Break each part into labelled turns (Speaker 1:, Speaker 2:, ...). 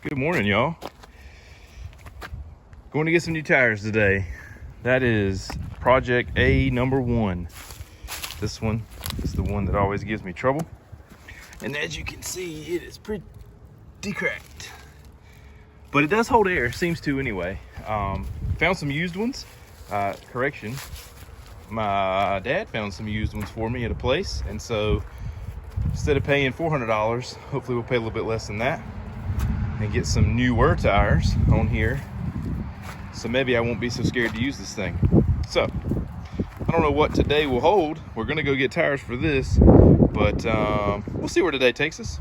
Speaker 1: Good morning, y'all. Going to get some new tires today. That is project A number 1. This one is the one that always gives me trouble. And as you can see, it is pretty cracked. But it does hold air, seems to anyway. Found some used ones. Correction, my dad found some used ones for me at a place. And so instead of paying $400, hopefully we'll pay a little bit less than that and get some newer tires on here, so maybe I won't be so scared to use this thing. So I don't know what today will hold. We're gonna go get tires for this, but we'll see where today takes us.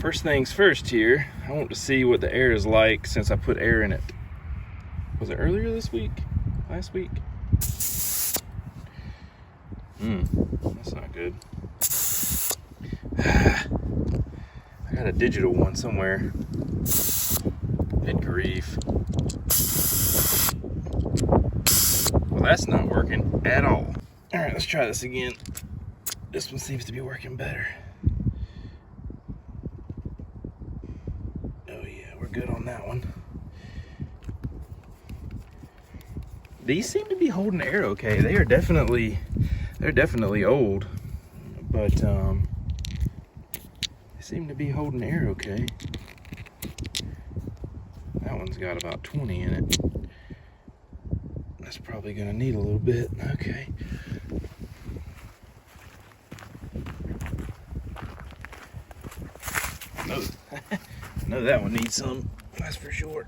Speaker 1: First things first here, I want to see what the air is like since I put air in it. Was it earlier this week? Last week? That's not good. I got a digital one somewhere. Good grief. Well, that's not working at all. All right, let's try this again. This one seems to be working better. Good on that one. These seem to be holding air okay. They're definitely old, but they seem to be holding air okay. That one's got about 20 in it. That's probably gonna need a little bit. Okay. No. I know that one needs some, that's for sure.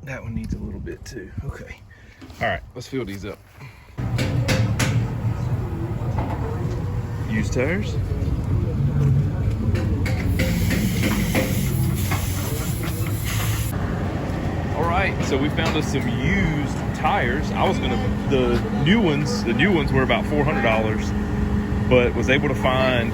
Speaker 1: That one needs a little bit too. Okay. All right, let's fill these up. Used tires. All right, so we found us some used tires. The new ones were about $400. But was able to find,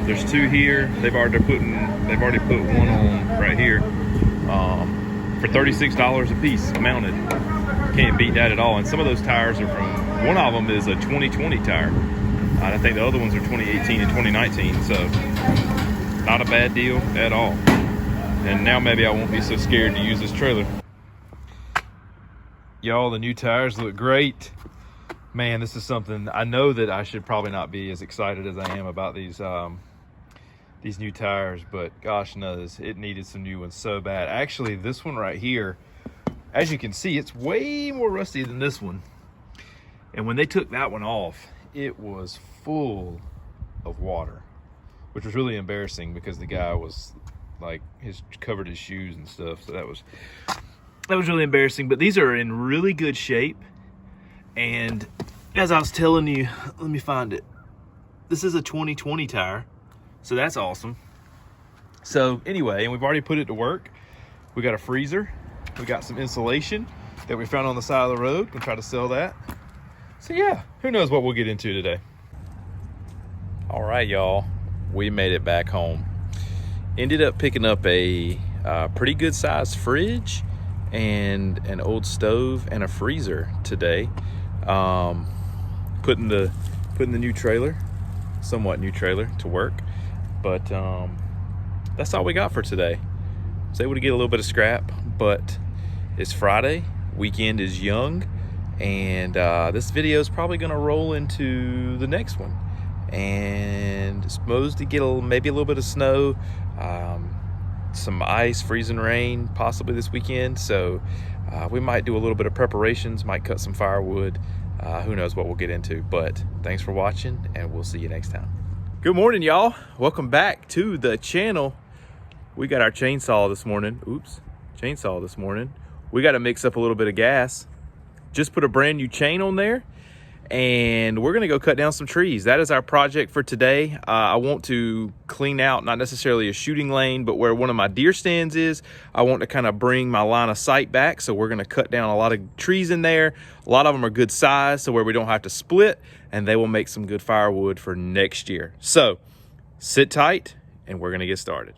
Speaker 1: there's 2 here. They've already put one on right here for $36 a piece, mounted. Can't beat that at all. And some of those tires are from, one of them is a 2020 tire. And I think the other ones are 2018 and 2019. So not a bad deal at all. And now maybe I won't be so scared to use this trailer. Y'all, the new tires look great. Man, this is something, I know that I should probably not be as excited as I am about these new tires, but gosh knows, it needed some new ones so bad. Actually, this one right here, as you can see, it's way more rusty than this one. And when they took that one off, it was full of water, which was really embarrassing because the guy was like, covered his shoes and stuff. So that was really embarrassing, but these are in really good shape. And as I was telling you, let me find it. This is a 2020 tire, so that's awesome. So anyway, and we've already put it to work. We got a freezer. We got some insulation that we found on the side of the road. We'll try to sell that. So yeah, who knows what we'll get into today. All right, y'all, we made it back home. Ended up picking up a pretty good sized fridge and an old stove and a freezer today. Putting the new trailer, somewhat new trailer, to work, but that's all we got for today. I was able to get a little bit of scrap, but it's Friday, weekend is young, and this video is probably gonna roll into the next one, and it's supposed to get maybe a little bit of snow, some ice, freezing rain possibly this weekend. So we might do a little bit of preparations, might cut some firewood. Who knows what we'll get into, but thanks for watching and we'll see you next time. Good morning, y'all. Welcome back to the channel. We got our chainsaw this morning. We got to mix up a little bit of gas. Just put a brand new chain on there, and we're gonna go cut down some trees. That is our project for today. I want to clean out, not necessarily a shooting lane, but where one of my deer stands is, I want to kind of bring my line of sight back. So we're gonna cut down a lot of trees in there. A lot of them are good size, so where we don't have to split, and they will make some good firewood for next year. So sit tight, and we're gonna get started.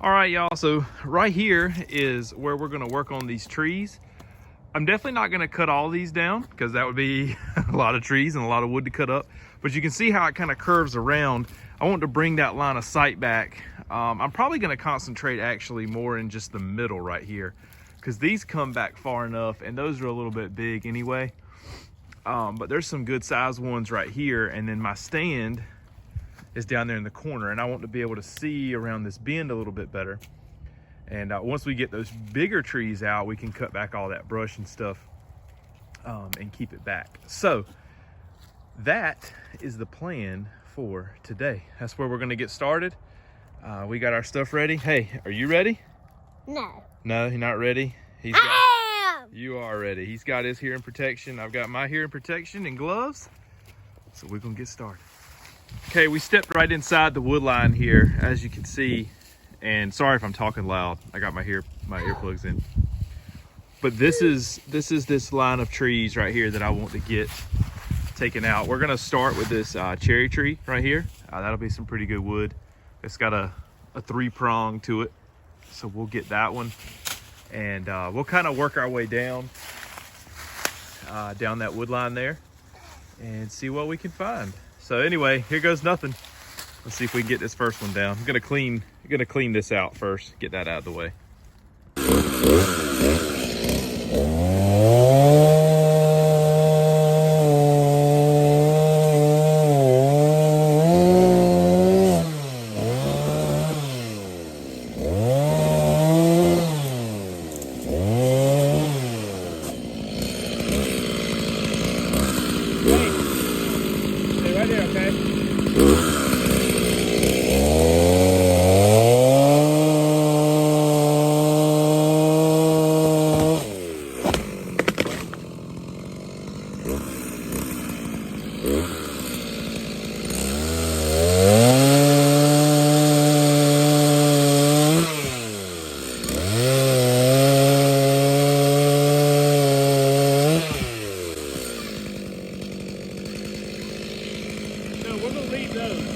Speaker 1: All right, y'all, so right here is where we're gonna work on these trees. I'm definitely not gonna cut all these down because that would be a lot of trees and a lot of wood to cut up, but you can see how it kind of curves around. I want to bring that line of sight back. I'm probably gonna concentrate actually more in just the middle right here because these come back far enough and those are a little bit big anyway. But there's some good sized ones right here, and then my stand is down there in the corner, and I want to be able to see around this bend a little bit better. And once we get those bigger trees out, we can cut back all that brush and stuff and keep it back. So that is the plan for today. That's where we're gonna get started. We got our stuff ready. Hey, are you ready?
Speaker 2: No.
Speaker 1: No, you're not ready?
Speaker 2: I am!
Speaker 1: You are ready. He's got his hearing protection. I've got my hearing protection and gloves. So we're gonna get started. Okay, we stepped right inside the wood line here, as you can see, and sorry if I'm talking loud. I got my earplugs in. But this is this line of trees right here that I want to get taken out. We're gonna start with this cherry tree right here. That'll be some pretty good wood. It's got a 3-prong to it, so we'll get that one, and we'll kind of work our way down that wood line there and see what we can find. So anyway, here goes nothing. Let's see if we can get this first one down. I'm gonna clean this out first, get that out of the way. Stay right there, okay? No, we're gonna leave those.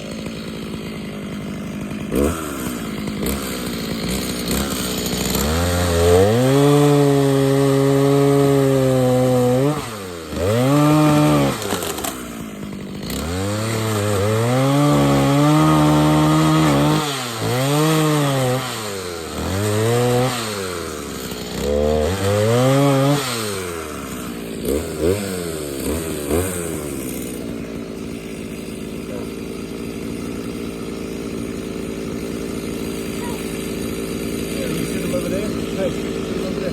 Speaker 1: Over there. Hey, over there.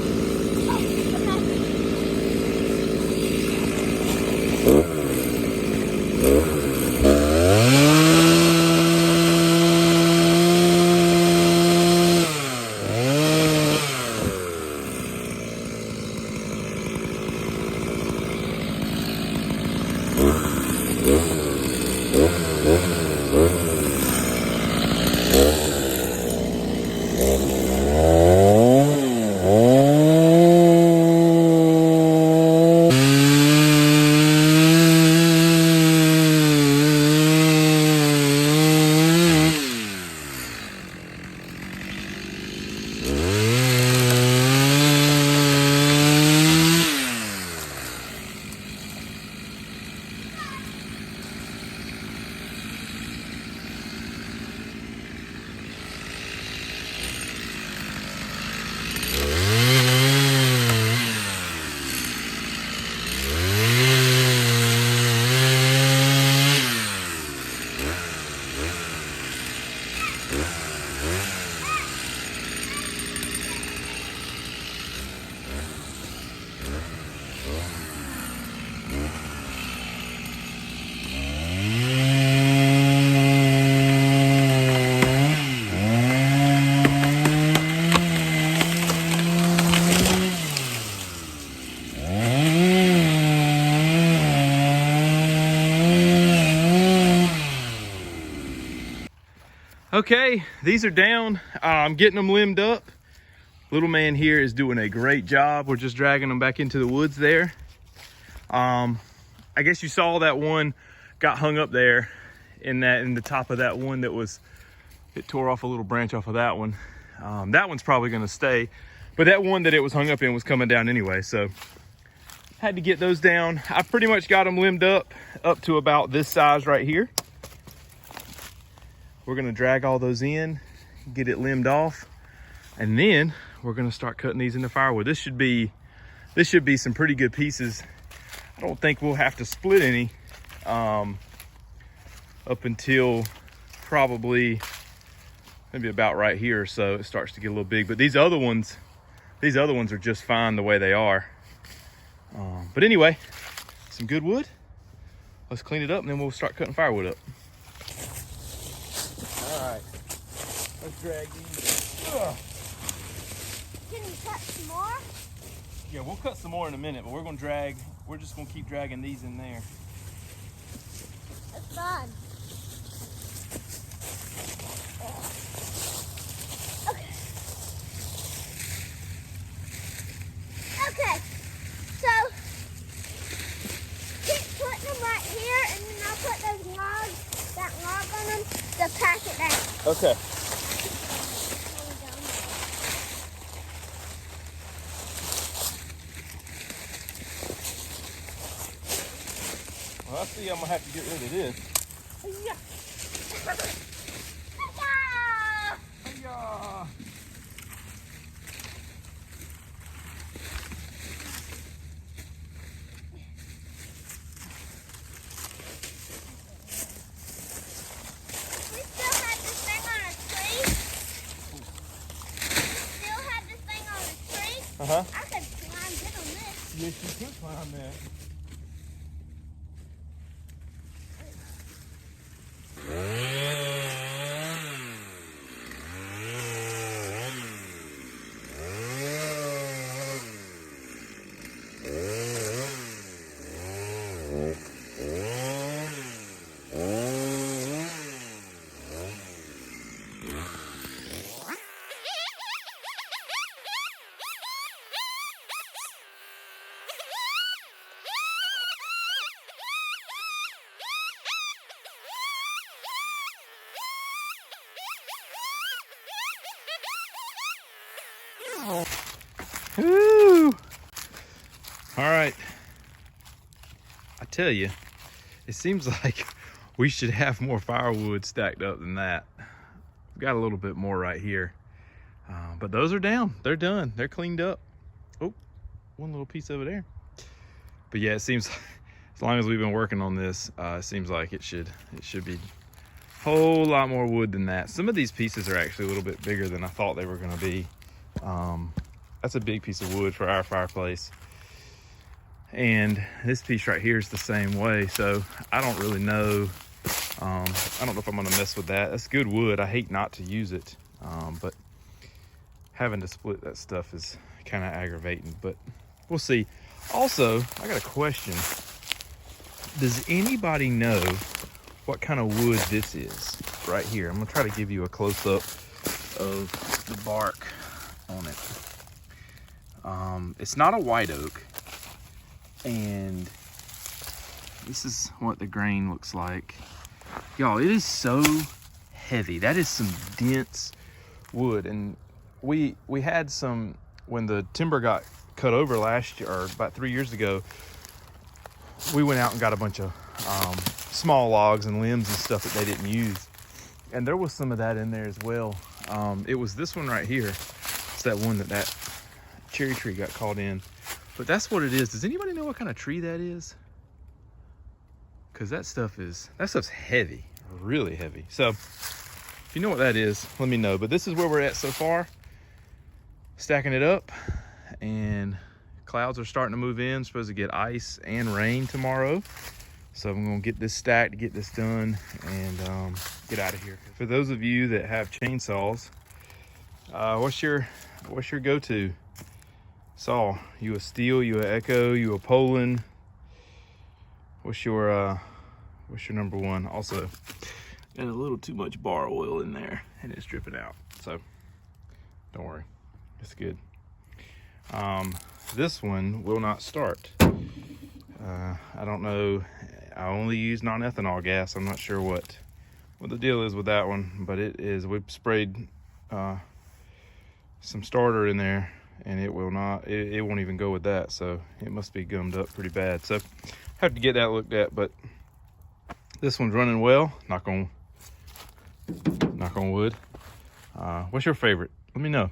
Speaker 1: Okay, these are down. I'm getting them limbed up. Little man here is doing a great job. We're just dragging them back into the woods there. I guess you saw that one got hung up there in the top of that one it tore off a little branch off of that one. That one's probably gonna stay, but that one that it was hung up in was coming down anyway, so had to get those down. I pretty much got them limbed up to about this size right here. We're gonna drag all those in, get it limbed off, and then we're gonna start cutting these into firewood. This should be some pretty good pieces. I don't think we'll have to split any up until probably maybe about right here or so. It starts to get a little big, but these other ones are just fine the way they are. But anyway, some good wood. Let's clean it up and then we'll start cutting firewood up. All right, let's drag these. Ugh.
Speaker 2: Can you cut some more?
Speaker 1: Yeah, we'll cut some more in a minute, but we're just gonna keep dragging these in there.
Speaker 2: It's fun. Okay, so keep putting them right here, and then I'll put that log on them to pack it down.
Speaker 1: Okay. Well, I see I'm gonna have to get rid of this.
Speaker 2: Yeah.
Speaker 1: Hi-ya.
Speaker 2: We still had this thing on a tree.
Speaker 1: Uh-huh.
Speaker 2: I could climb it on this.
Speaker 1: Yes, you could climb that. Woo! All right. I tell you, it seems like we should have more firewood stacked up than that. We've got a little bit more right here. But those are down. They're done. They're cleaned up. Oh, one little piece over there. But yeah, it seems like, as long as we've been working on this, it seems like it should be a whole lot more wood than that. Some of these pieces are actually a little bit bigger than I thought they were going to be. That's a big piece of wood for our fireplace. And this piece right here is the same way. So I don't really know. I don't know if I'm gonna mess with that. That's good wood. I hate not to use it. But having to split that stuff is kind of aggravating, but we'll see. Also, I got a question. Does anybody know what kind of wood this is right here? I'm gonna try to give you a close-up of the bark on it. It's not a white oak, and this is what the grain looks like. Y'all, it is so heavy. That is some dense wood, and we had some when the timber got cut over last year, or about 3 years ago. We went out and got a bunch of small logs and limbs and stuff that they didn't use, and there was some of that in there as well. It was this one right here. It's that one that cherry tree got caught in, but that's what it is. Does anybody know what kind of tree that is? Because that stuff's heavy, really heavy. So if you know what that is, let me know. But this is where we're at so far, stacking it up, and clouds are starting to move in. Supposed to get ice and rain tomorrow, so I'm gonna get this stacked, get this done, and get out of here. For those of you that have chainsaws, what's your go-to saw? You a Steel, you a Echo, you a Poland? What's your number one? Also, Got a little too much bar oil in there and it's dripping out. So don't worry, it's good. This one will not start. I don't know. I only use non-ethanol gas. I'm not sure what the deal is with that one, but it is. We've sprayed some starter in there, and it will not. It won't even go with that. So it must be gummed up pretty bad. So have to get that looked at. But this one's running well. Knock on wood. What's your favorite? Let me know.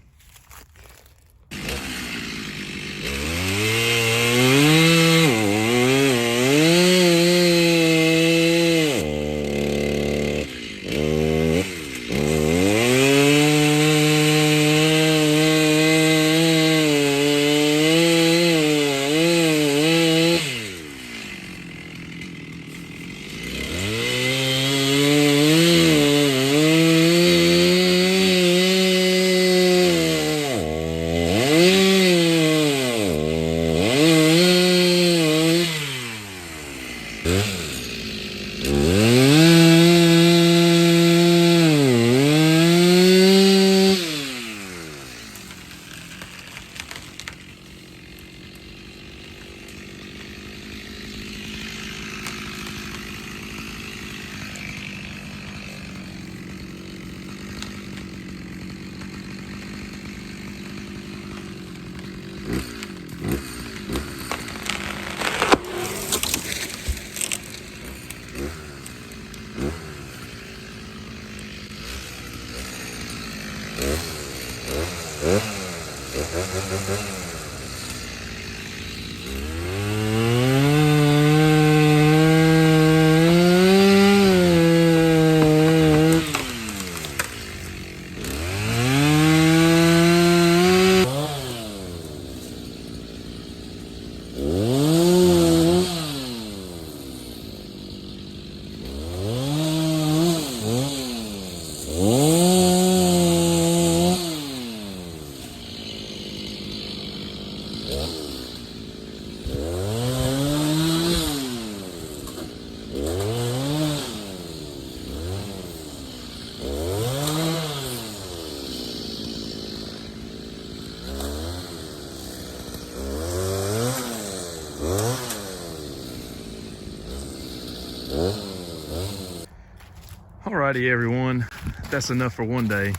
Speaker 1: Alrighty everyone, that's enough for one day,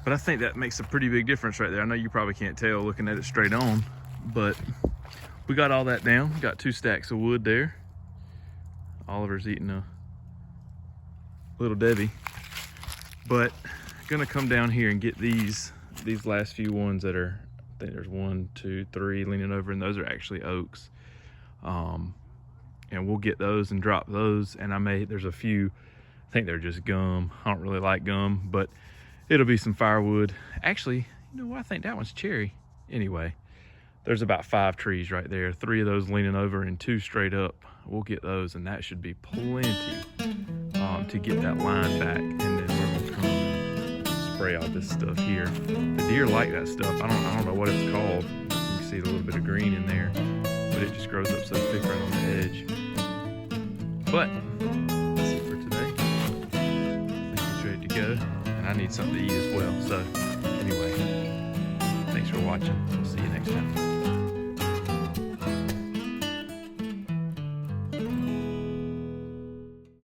Speaker 1: but I think that makes a pretty big difference right there. I know you probably can't tell looking at it straight on, but we got all that down. We got 2 stacks of wood there. Oliver's eating a little Debbie, but gonna come down here and get these last few ones that are, I think there's 1, 2, 3 leaning over, and those are actually oaks. And we'll get those and drop those, and there's a few, I think they're just gum. I don't really like gum, but it'll be some firewood. Actually, you know what? I think that one's cherry. Anyway, there's about 5 trees right there. 3 of those leaning over and 2 straight up. We'll get those, and that should be plenty to get that line back. And then we're gonna come and spray all this stuff here. The deer like that stuff. I don't know what it's called. You can see a little bit of green in there, but it just grows up so thick right on the edge. But that's it for today. I think it's ready to go, and I need something to eat as well. So anyway, thanks for watching. We'll see you next time.